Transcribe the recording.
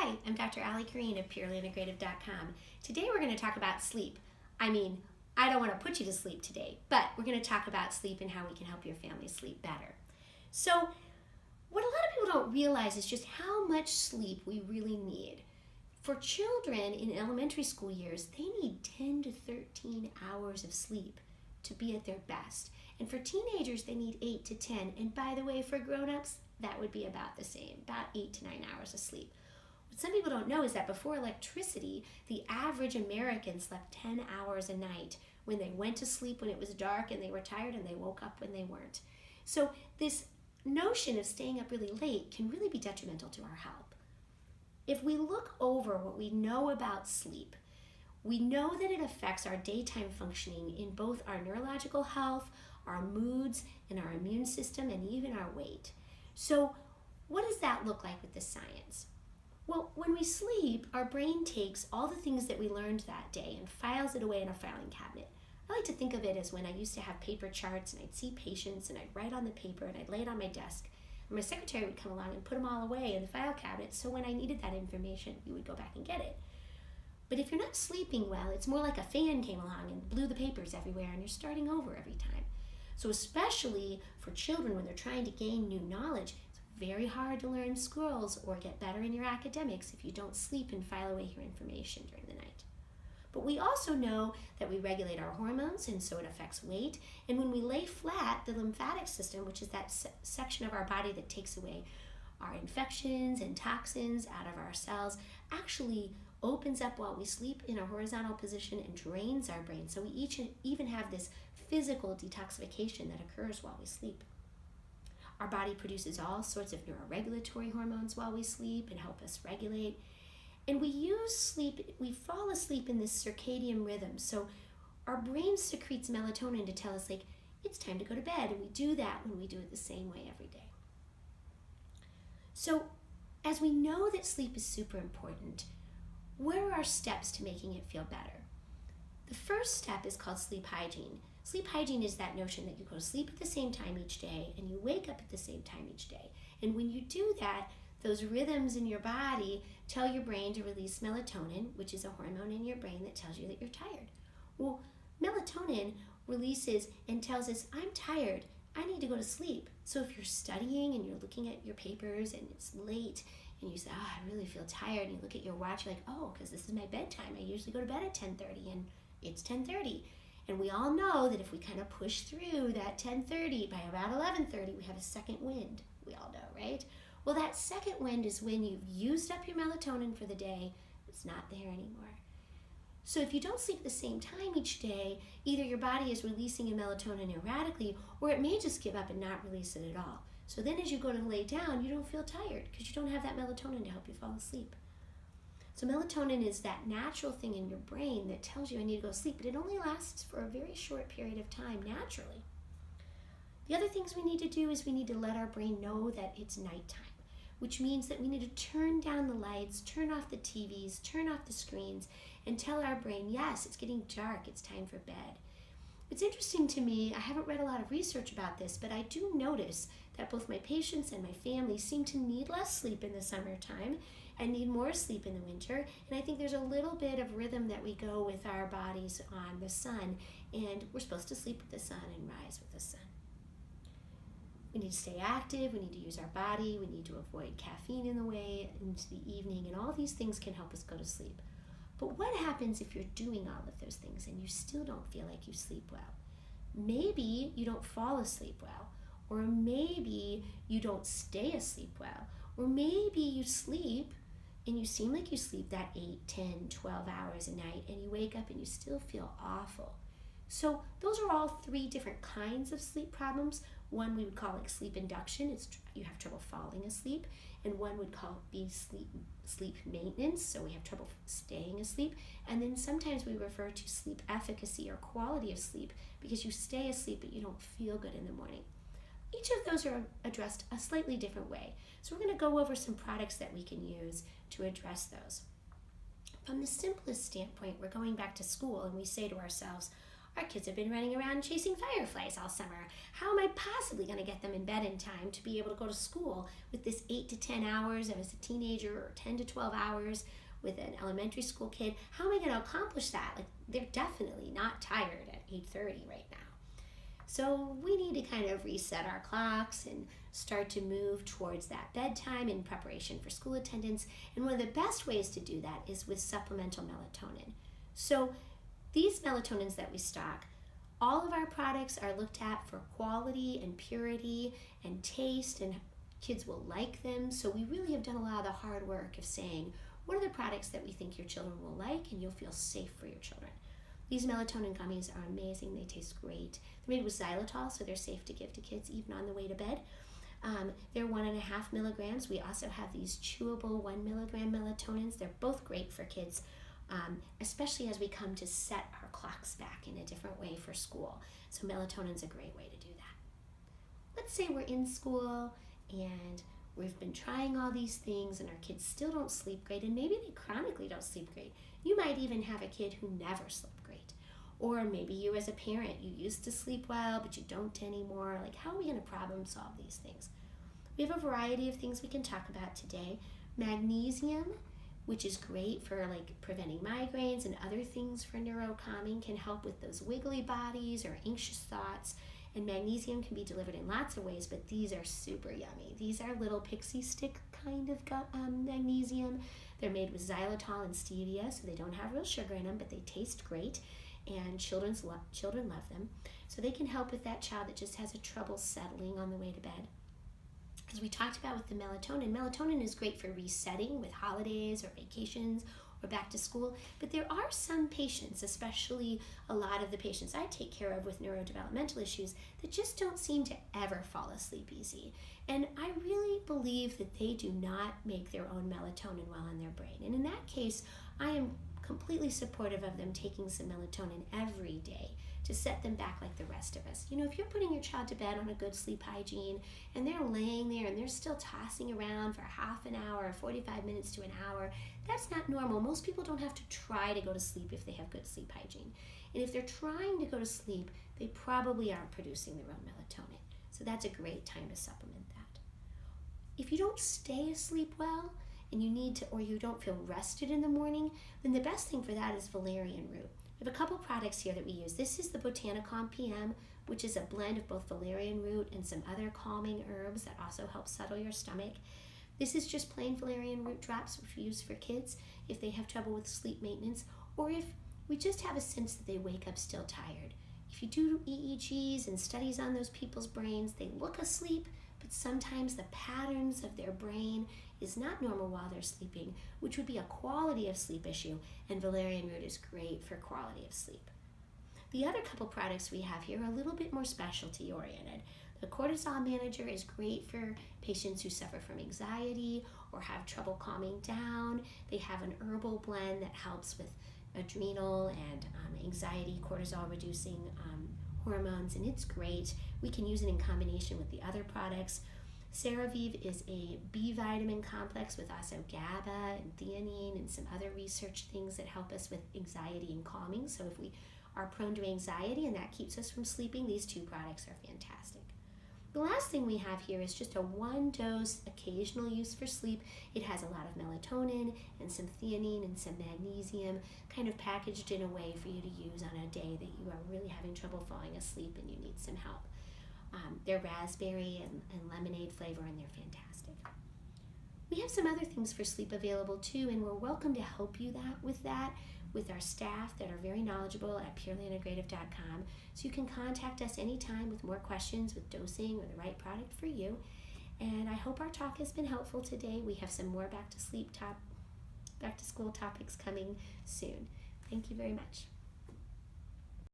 Hi, I'm Dr. Carine of PurelyIntegrative.com. Today we're going to talk about sleep. I don't want to put you to sleep today, but we're going to talk about sleep and how we can help your family sleep better. So, what a lot of people don't realize is just how much sleep we really need. For children in elementary school years, they need 10 to 13 hours of sleep to be at their best. And for teenagers, they need 8 to 10. And by the way, for grown-ups, that would be about the same, about 8 to 9 hours of sleep. What some people don't know is that before electricity, the average American slept 10 hours a night when they went to sleep when it was dark and they were tired, and they woke up when they weren't. So this notion of staying up really late can really be detrimental to our health. If we look over what we know about sleep, we know that it affects our daytime functioning in both our neurological health, our moods, and our immune system, and even our weight. So what does that look like with the science? Well, when we sleep, our brain takes all the things that we learned that day and files it away in a filing cabinet. I like to think of it as when I used to have paper charts and I'd see patients and I'd write on the paper and I'd lay it on my desk. And my secretary would come along and put them all away in the file cabinet, so when I needed that information, we would go back and get it. But if you're not sleeping well, it's more like a fan came along and blew the papers everywhere and you're starting over every time. So especially for children when they're trying to gain new knowledge, it's very hard to learn skills or get better in your academics if you don't sleep and file away your information during the night. But we also know that we regulate our hormones, and so it affects weight. And when we lay flat, the lymphatic system, which is that section of our body that takes away our infections and toxins out of our cells, actually opens up while we sleep in a horizontal position and drains our brain. So we even have this physical detoxification that occurs while we sleep. Our body produces all sorts of neuroregulatory hormones while we sleep and help us regulate. And we fall asleep in this circadian rhythm. So our brain secretes melatonin to tell us, it's time to go to bed. And we do that when we do it the same way every day. So as we know that sleep is super important, what are our steps to making it feel better? The first step is called sleep hygiene. Sleep hygiene is that notion that you go to sleep at the same time each day and you wake up at the same time each day. And when you do that, those rhythms in your body tell your brain to release melatonin, which is a hormone in your brain that tells you that you're tired. Well, melatonin releases and tells us, I'm tired, I need to go to sleep. So if you're studying and you're looking at your papers and it's late and you say, I really feel tired, and you look at your watch, you're like, because this is my bedtime. I usually go to bed at 10:30 and it's 10:30. And we all know that if we kind of push through that 10:30, by about 11:30, we have a second wind. We all know, right? Well, that second wind is when you've used up your melatonin for the day. It's not there anymore. So if you don't sleep at the same time each day, either your body is releasing your melatonin erratically, or it may just give up and not release it at all. So then as you go to lay down, you don't feel tired because you don't have that melatonin to help you fall asleep. So melatonin is that natural thing in your brain that tells you I need to go to sleep, but it only lasts for a very short period of time naturally. The other things we need to do is we need to let our brain know that it's nighttime, which means that we need to turn down the lights, turn off the TVs, turn off the screens, and tell our brain, yes, it's getting dark, it's time for bed. It's interesting to me, I haven't read a lot of research about this, but I do notice that both my patients and my family seem to need less sleep in the summertime and need more sleep in the winter. And I think there's a little bit of rhythm that we go with our bodies on the sun, and we're supposed to sleep with the sun and rise with the sun. We need to stay active, we need to use our body, we need to avoid caffeine in the way into the evening, and all these things can help us go to sleep. But what happens if you're doing all of those things and you still don't feel like you sleep well? Maybe you don't fall asleep well, or maybe you don't stay asleep well, or maybe you sleep and you seem like you sleep that 8, 10, 12 hours a night and you wake up and you still feel awful. So those are all 3 different kinds of sleep problems. One we would call sleep induction, it's you have trouble falling asleep, and one would be sleep maintenance, so we have trouble staying asleep, and then sometimes we refer to sleep efficacy or quality of sleep because you stay asleep but you don't feel good in the morning. Each of those are addressed a slightly different way, so we're going to go over some products that we can use to address those. From the simplest standpoint, we're going back to school and we say to ourselves, Our kids have been running around chasing fireflies all summer. How am I possibly going to get them in bed in time to be able to go to school with this 8 to 10 hours as a teenager, or 10 to 12 hours with an elementary school kid? How am I going to accomplish that? Like, they're definitely not tired at 8:30 right now. So we need to kind of reset our clocks and start to move towards that bedtime in preparation for school attendance. And one of the best ways to do that is with supplemental melatonin. So these melatonins that we stock, all of our products are looked at for quality and purity and taste, and kids will like them. So we really have done a lot of the hard work of saying, what are the products that we think your children will like and you'll feel safe for your children? These melatonin gummies are amazing. They taste great. They're made with xylitol, so they're safe to give to kids even on the way to bed. They're 1.5 milligrams. We also have these chewable 1 milligram melatonins. They're both great for kids, especially as we come to set our clocks back in a different way for school. So melatonin's a great way to do that. Let's say we're in school and we've been trying all these things and our kids still don't sleep great, and maybe they chronically don't sleep great. You might even have a kid who never slept great. Or maybe you as a parent, you used to sleep well, but you don't anymore. Like, how are we going to problem solve these things? We have a variety of things we can talk about today. Magnesium, which is great for like preventing migraines and other things for neurocalming, can help with those wiggly bodies or anxious thoughts. And magnesium can be delivered in lots of ways, but these are super yummy. These are little pixie stick kind of magnesium. They're made with xylitol and stevia, so they don't have real sugar in them, but they taste great, and children love them. So they can help with that child that just has a trouble settling on the way to bed. As we talked about with the melatonin is great for resetting with holidays or vacations or back to school, but there are some patients, especially a lot of the patients I take care of with neurodevelopmental issues, that just don't seem to ever fall asleep easy. And I really believe that they do not make their own melatonin well in their brain. And in that case, I am completely supportive of them taking some melatonin every day to set them back like the rest of us. You know, if you're putting your child to bed on a good sleep hygiene and they're laying there and they're still tossing around for half an hour, 45 minutes to an hour, that's not normal. Most people don't have to try to go to sleep if they have good sleep hygiene. And if they're trying to go to sleep, they probably aren't producing their own melatonin. So that's a great time to supplement that. If you don't stay asleep well and you need to, or you don't feel rested in the morning, then the best thing for that is valerian root. We have a couple products here that we use. This is the Botanicom PM, which is a blend of both valerian root and some other calming herbs that also help settle your stomach. This is just plain valerian root drops, which we use for kids if they have trouble with sleep maintenance, or if we just have a sense that they wake up still tired. If you do EEGs and studies on those people's brains, they look asleep, but sometimes the patterns of their brain is not normal while they're sleeping, which would be a quality of sleep issue, and valerian root is great for quality of sleep. The other couple products we have here are a little bit more specialty oriented. The cortisol manager is great for patients who suffer from anxiety or have trouble calming down. They have an herbal blend that helps with adrenal and anxiety, cortisol reducing hormones, and it's great. We can use it in combination with the other products. CeraVive is a B vitamin complex with also GABA and theanine and some other research things that help us with anxiety and calming. So if we are prone to anxiety and that keeps us from sleeping, these two products are fantastic. The last thing we have here is just a 1-dose occasional use for sleep. It has a lot of melatonin and some theanine and some magnesium kind of packaged in a way for you to use on a day that you are really having trouble falling asleep and you need some help. They're raspberry and lemonade flavor, and they're fantastic. We have some other things for sleep available too, and we're welcome to help you with our staff that are very knowledgeable at purelyintegrative.com. So you can contact us anytime with more questions with dosing or the right product for you. And I hope our talk has been helpful today. We have some more back to school topics coming soon. Thank you very much.